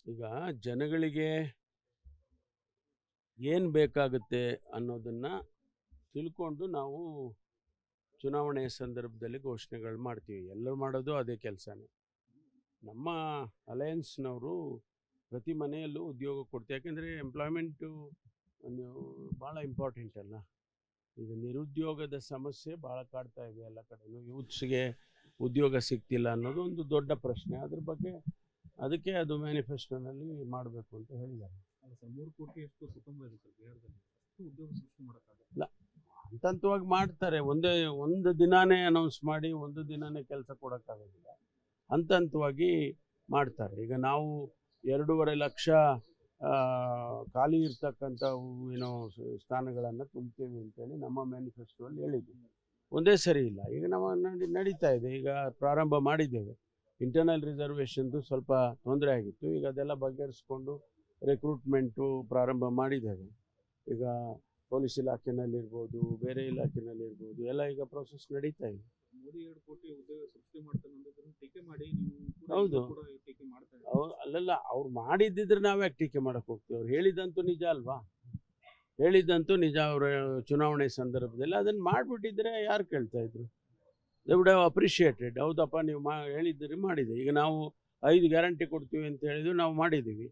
ಈಗ ಜನಗಳಿಗೆ ಏನು ಬೇಕಾಗುತ್ತೆ ಅನ್ನೋದನ್ನು ತಿಳ್ಕೊಂಡು ನಾವು ಚುನಾವಣೆಯ ಸಂದರ್ಭದಲ್ಲಿ ಘೋಷಣೆಗಳು ಮಾಡ್ತೀವಿ. ಎಲ್ಲರೂ ಮಾಡೋದು ಅದೇ ಕೆಲಸನೇ. ನಮ್ಮ ಅಲಯನ್ಸ್ನವರು ಪ್ರತಿ ಮನೆಯಲ್ಲೂ ಉದ್ಯೋಗ ಕೊಡ್ತೀವಿ. ಯಾಕೆಂದರೆ ಎಂಪ್ಲಾಯ್ಮೆಂಟು ಭಾಳ ಇಂಪಾರ್ಟೆಂಟ್ ಅಲ್ಲ. ಈಗ ನಿರುದ್ಯೋಗದ ಸಮಸ್ಯೆ ಭಾಳ ಕಾಡ್ತಾ ಇದೆ ಎಲ್ಲ ಕಡೆಯೂ. ಯೂತ್ಸ್ಗೆ ಉದ್ಯೋಗ ಸಿಗ್ತಿಲ್ಲ ಅನ್ನೋದು ಒಂದು ದೊಡ್ಡ ಪ್ರಶ್ನೆ. ಅದ್ರ ಬಗ್ಗೆ ಅದಕ್ಕೆ ಅದು ಮ್ಯಾನಿಫೆಸ್ಟೋನಲ್ಲಿ ಮಾಡಬೇಕು ಅಂತ ಹೇಳಿದ್ದಾರೆ. 3 ಕೋಟಿಯಷ್ಟು ಕುಟುಂಬ ಇದೆ ಸರ್ ಬಿಹಾರದಲ್ಲಿ. ಅಷ್ಟು ಉದ್ಯೋಗ ಸೃಷ್ಟಿ ಮಾಡೋಕ್ಕಾಗಲ್ಲ. ಇಲ್ಲ, ಹಂತವಾಗಿ ಮಾಡ್ತಾರೆ. ಒಂದು ದಿನಾನೇ ಅನೌನ್ಸ್ ಮಾಡಿ ಒಂದು ದಿನಾನೇ ಕೆಲಸ ಕೊಡೋಕ್ಕಾಗೋದಿಲ್ಲ. ಹಂತವಾಗಿ ಮಾಡ್ತಾರೆ. ಈಗ ನಾವು 2.5 ಲಕ್ಷ ಖಾಲಿ ಇರ್ತಕ್ಕಂಥ ಸ್ಥಾನಗಳನ್ನು ತುಂಬ್ತೀವಿ ಅಂತೇಳಿ ನಮ್ಮ ಮ್ಯಾನಿಫೆಸ್ಟೋಲ್ಲಿ ಹೇಳಿದ್ವಿ. ಒಂದೇ ಸರಿ ಇಲ್ಲ. ಈಗ ನಾವು ನಡೀತಾ ಇದೆ. ಈಗ ಪ್ರಾರಂಭ ಮಾಡಿದ್ದೇವೆ. ಇಂಟರ್ನಲ್ ರಿಸರ್ವೇಷನ್ದು ಸ್ವಲ್ಪ ತೊಂದರೆ ಆಗಿತ್ತು. ಈಗ ಅದೆಲ್ಲ ಬಗೆಹರಿಸ್ಕೊಂಡು ರಿಕ್ರೂಟ್ಮೆಂಟು ಪ್ರಾರಂಭ ಮಾಡಿದ್ದೇವೆ. ಈಗ ಪೊಲೀಸ್ ಇಲಾಖೆನಲ್ಲಿರ್ಬೋದು, ಬೇರೆ ಇಲಾಖೆನಲ್ಲಿರ್ಬೋದು, ಎಲ್ಲ ಈಗ ಪ್ರೋಸೆಸ್ ನಡೀತಾ ಇದೆ. ಮೋದಿ 2 ಕೋಟಿ ಉದ್ಯೋಗ ಸೃಷ್ಟಿ ಮಾಡ್ತಾರೆ ಅನ್ನೋದನ್ನು ಟೀಕೆ ಮಾಡಿ ನೀವು ಹೌದು. ಕೂಡ ಟೀಕೆ ಮಾಡ್ತಾರೆ. ಅಲ್ಲೆಲ್ಲ ಅವ್ರು ಮಾಡಿದ್ದಿದ್ರೆ ನಾವ್ಯಾಕೆ ಟೀಕೆ ಮಾಡಕ್ಕೆ ಹೋಗ್ತೀವಿ? ಅವ್ರು ಹೇಳಿದಂತೂ ನಿಜ ಅಲ್ವಾ? ಹೇಳಿದ್ದಂತೂ ನಿಜ. ಅವರ ಚುನಾವಣೆ ಸಂದರ್ಭದಲ್ಲಿ ಅದನ್ನು ಮಾಡಿಬಿಟ್ಟಿದ್ರೆ ಯಾರು ಕೇಳ್ತಾ ಇದ್ರು? They would have appreciated. ಹೌದಪ್ಪ, ನೀವು ಹೇಳಿದ್ದೀರಿ, ಮಾಡಿದೆ. ಈಗ ನಾವು 5 ಗ್ಯಾರಂಟಿ ಕೊಡ್ತೀವಿ ಅಂತ ಹೇಳಿದ್ವಿ, ನಾವು ಮಾಡಿದ್ದೀವಿ.